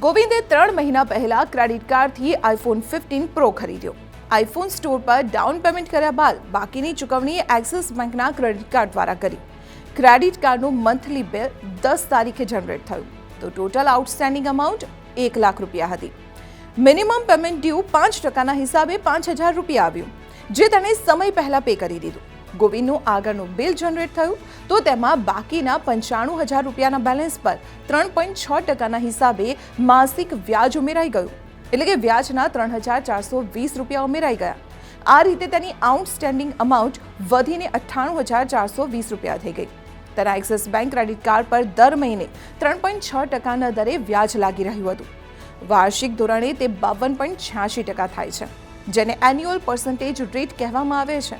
ગોવિંદે 3 મહિના પહેલા ક્રેડિટ કાર્ડથી આઈફોન 15 પ્રો ખરીદ્યો। આઈફોન સ્ટોર પર ડાઉન પેમેન્ટ કર્યા બાદ બાકીની ચૂકવણી એક્સિસ બેંકના ક્રેડિટ કાર્ડ દ્વારા કરી। ક્રેડિટ કાર્ડનું મંથલી બિલ 10 તારીખે જનરેટ થયું તો ટોટલ આઉટસ્ટેન્ડિંગ અમાઉન્ટ 1 લાખ રૂપિયા હતી। મિનિમમ પેમેન્ટ ડ્યુ 5%ના હિસાબે 5000 રૂપિયા આવ્યું, જે તેણે સમય પહેલા પે કરી દીધું। ગોવિંદનું આગળનું બિલ જનરેટ થયું તો તેમાં બાકીના 95000 રૂપિયાના બેલેન્સ પર 3.6%ના હિસાબે માસિક વ્યાજ ઉમેરાઈ ગયું, એટલે કે વ્યાજના 3420 રૂપિયા ઉમેરાઈ ગયા। આ રીતે તેની આઉટસ્ટેન્ડિંગ અમાઉન્ટ વધીને 98420 રૂપિયા થઈ ગઈ। તેના એક્સિસ બેંક ક્રેડિટ કાર્ડ પર દર મહિને 3.6%ના દરે વ્યાજ લાગી રહ્યું હતું। વાર્ષિક ધોરણે તે 52.86% થાય છે, જેને એન્યુઅલ પર્સન્ટેજ રેટ કહેવામાં આવે છે।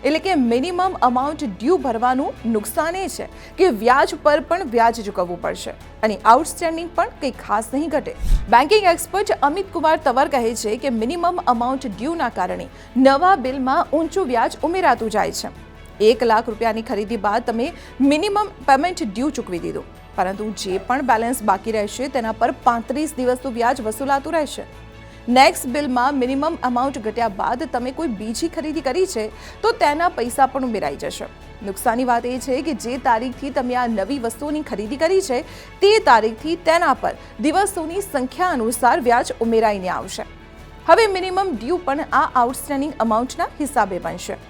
એટલે કે મિનિમમ અમાઉન્ટ ડ્યુ ભરવાનું નુકસાન એ છે કે વ્યાજ પર પણ વ્યાજ ચૂકવવું પડશે અને આઉટસ્ટેન્ડિંગ પણ કંઈ ખાસ નહીં ઘટે। બેન્કિંગ એક્સપર્ટ અમિત કુમાર તવર કહે છે કે મિનિમમ અમાઉન્ટ ડ્યુના કારણે નવા બિલમાં ઊંચું વ્યાજ ઉમેરાતું જાય છે। 1 લાખ રૂપિયાની ખરીદી બાદ તમે મિનિમમ પેમેન્ટ ડ્યુ ચૂકવી દીધું, પરંતુ જે પણ બેલેન્સ બાકી રહેશે તેના પર 35 દિવસનું વ્યાજ વસૂલાતું રહેશે। નેક્સ્ટ બિલમાં મિનિમમ અમાઉન્ટ ઘટ્યા બાદ તમે કોઈ બીજી ખરીદી કરી છે તો તેના પૈસા પણ ઉમેરાઈ જશે। નુકસાનની વાત એ છે કે જે તારીખથી તમે આ નવી વસ્તુની ખરીદી કરી છે તે તારીખથી તેના પર દિવસોની સંખ્યા અનુસાર વ્યાજ ઉમેરાઈને આવશે। હવે મિનિમમ ડ્યુ પણ આ આઉટસ્ટેન્ડિંગ અમાઉન્ટના હિસાબે બનશે।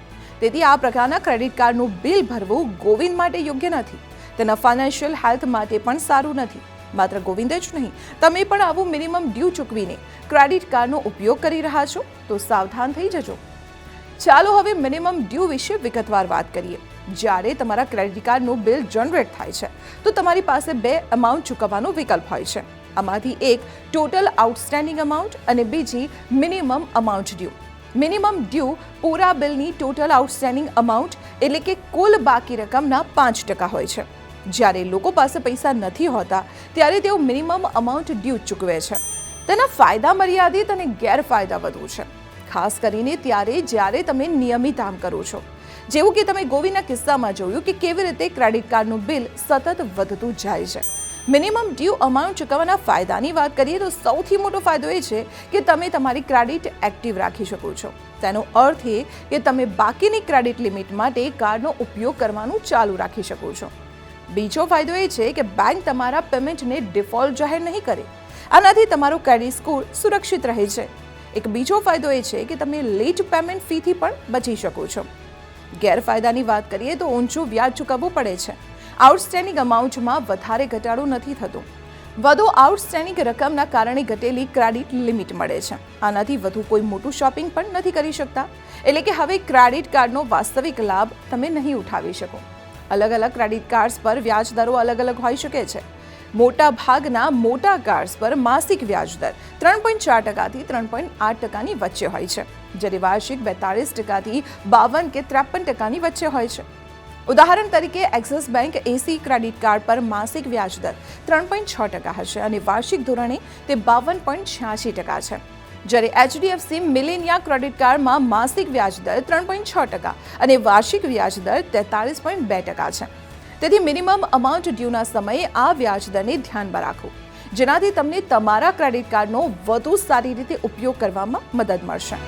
તેથી આ પ્રકારના ક્રેડિટ કાર્ડનું બિલ ભરવું ગોવિંદ માટે યોગ્ય નથી, તેના ફાઇનાન્શિયલ હેલ્થ માટે પણ સારું નથી। માત્ર ગોવિંદ જ નહીં, તમે પણ આવું મિનિમમ ડ્યુ ચૂકવીને ક્રેડિટ કાર્ડનો ઉપયોગ કરી રહ્યા છો તો સાવધાન થઈ જજો। ચાલો હવે મિનિમમ ડ્યુ વિશે વિગતવાર વાત કરીએ। જ્યારે તમારા ક્રેડિટ કાર્ડનું બિલ જનરેટ થાય છે તો તમારી પાસે 2 અમાઉન્ટ ચૂકવવાનો વિકલ્પ હોય છે। આમાંથી એક ટોટલ આઉટસ્ટેન્ડિંગ અમાઉન્ટ અને બીજી minimum amount due. Minimum due પૂરા બિલની ટોટલ આઉટસ્ટેન્ડિંગ અમાઉન્ટ એટલે કે કુલ બાકી રકમના 5% હોય છે। જ્યારે લોકો પાસે પૈસા નથી હોતા ત્યારે તેઓ મિનિમમ અમાઉન્ટ ડ્યુ ચૂકવે છે। તેના ફાયદા મર્યાદિત અને ગેરફાયદા વધુ છે, ખાસ કરીને ત્યારે જ્યારે તમે નિયમિત કામ કરો છો। જેવું કે તમે ગોવિંદના કિસ્સામાં જોયું કે કેવી રીતે ક્રેડિટ કાર્ડનું બિલ સતત વધતું જાય છે। મિનિમમ ડ્યુ અમાઉન્ટ ચૂકવવાના ફાયદાની વાત કરીએ તો સૌથી મોટો ફાયદો એ છે કે તમે તમારી ક્રેડિટ એક્ટિવ રાખી શકો છો। તેનો અર્થ એ કે તમે બાકીની ક્રેડિટ લિમિટ માટે કાર્ડનો ઉપયોગ કરવાનું ચાલુ રાખી શકો છો। બીજો ફાયદો એ છે કે બેંક તમારા પેમેન્ટને ડિફોલ્ટ જાહેર નહીં કરે। આનાથી તમારો ક્રેડિટ સ્કોર સુરક્ષિત રહે છે। એક બીજો ફાયદો એ છે કે તમે લેટ પેમેન્ટ ફીથી પણ બચી શકો છો। ગેરફાયદાની વાત કરીએ તો ઊંચું વ્યાજ ચૂકવવું પડે છે। આઉટસ્ટેન્ડિંગ અમાઉન્ટમાં વધારે ઘટાડો નથી થતો, વધુ આઉટસ્ટેન્ડિંગ રકમના કારણે ઘટેલી ક્રેડિટ લિમિટ મળે છે। આનાથી વધુ કોઈ મોટું શોપિંગ પણ નથી કરી શકતા, એટલે કે હવે ક્રેડિટ કાર્ડનો વાસ્તવિક લાભ તમે નહીં ઉઠાવી શકો। અલગ અલગ ક્રેડિટ કાર્ડ્સ પર વ્યાજ દરો અલગ અલગ હોઈ શકે છે। મોટા ભાગના મોટા કાર્ડ્સ પર માસિક વ્યાજ દર 3.4%થી 3.8%ની વચ્ચે હોય છે, જ્યારે વાર્ષિક 42%થી 52 કે 53%ની વચ્ચે હોય છે। ઉદાહરણ તરીકે એક્સિસ બેંક એસી ક્રેડિટ કાર્ડ પર માસિક વ્યાજ દર 3.6% હશે અને વાર્ષિક ધોરણે તે 52.86% છે, જ્યારે એચડીએફસી મિલેનિયા ક્રેડિટ કાર્ડમાં માસિક વ્યાજ દર 3.6% અને વાર્ષિક વ્યાજ દર 43.2% છે। તેથી મિનિમમ અમાઉન્ટ ડ્યુના સમયે આ વ્યાજ દરને ધ્યાનમાં રાખો, જેનાથી તમને તમારા ક્રેડિટ કાર્ડનો વધુ સારી રીતે ઉપયોગ કરવામાં મદદ મળશે।